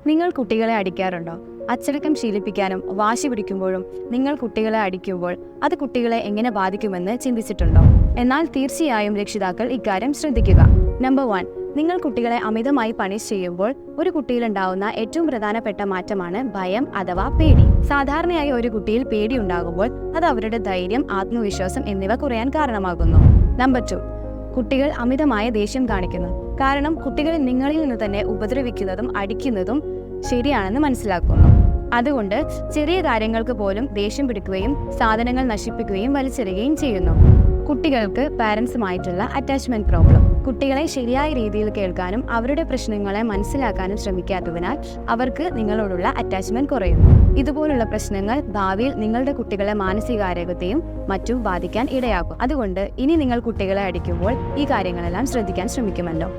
നിങ്ങൾ കുട്ടികളെ അടിക്കാറുണ്ടോ? അച്ചടക്കം ശീലിപ്പിക്കാനും വാശി പിടിക്കുമ്പോഴും നിങ്ങൾ കുട്ടികളെ അടിക്കുമ്പോൾ അത് കുട്ടികളെ എങ്ങനെ ബാധിക്കുമെന്ന് ചിന്തിച്ചിട്ടുണ്ടോ? എന്നാൽ തീർച്ചയായും രക്ഷിതാക്കൾ ഇക്കാര്യം ശ്രദ്ധിക്കുക. നമ്പർ 1, നിങ്ങൾ കുട്ടികളെ അമിതമായി പണിഷ് ചെയ്യുമ്പോൾ ഒരു കുട്ടിയിലുണ്ടാവുന്ന ഏറ്റവും പ്രധാനപ്പെട്ട മാറ്റമാണ് ഭയം അഥവാ പേടി. സാധാരണയായി ഒരു കുട്ടിയിൽ പേടി ഉണ്ടാകുമ്പോൾ അത് അവരുടെ ധൈര്യം, ആത്മവിശ്വാസം എന്നിവ കുറയാൻ കാരണമാകുന്നു. നമ്പർ 2, കുട്ടികൾ അമിതമായ ദേഷ്യം കാണിക്കുന്നു. കാരണം കുട്ടികൾ നിങ്ങളിൽ നിന്ന് തന്നെ ഉപദ്രവിക്കുന്നതും അടിക്കുന്നതും ശരിയാണെന്ന് മനസ്സിലാക്കുന്നു. അതുകൊണ്ട് ചെറിയ കാര്യങ്ങൾക്ക് പോലും ദേഷ്യം പിടിക്കുകയും സാധനങ്ങൾ നശിപ്പിക്കുകയും വലിച്ചെറിയുകയും ചെയ്യുന്നു. കുട്ടികൾക്ക് പാരൻസുമായിട്ടുള്ള അറ്റാച്ച്മെന്റ് പ്രോബ്ലം. കുട്ടികളെ ശരിയായ രീതിയിൽ കേൾക്കാനും അവരുടെ പ്രശ്നങ്ങളെ മനസ്സിലാക്കാനും ശ്രമിക്കാത്തതിനാൽ അവർക്ക് നിങ്ങളോടുള്ള അറ്റാച്ച്മെന്റ് കുറയുന്നു. ഇതുപോലുള്ള പ്രശ്നങ്ങൾ ഭാവിയിൽ നിങ്ങളുടെ കുട്ടികളെ മാനസികാരോഗ്യത്തെയും മറ്റും ബാധിക്കാൻ ഇടയാക്കും. അതുകൊണ്ട് ഇനി നിങ്ങൾ കുട്ടികളെ അടിക്കുമ്പോൾ ഈ കാര്യങ്ങളെല്ലാം ശ്രദ്ധിക്കാൻ ശ്രമിക്കുമല്ലോ.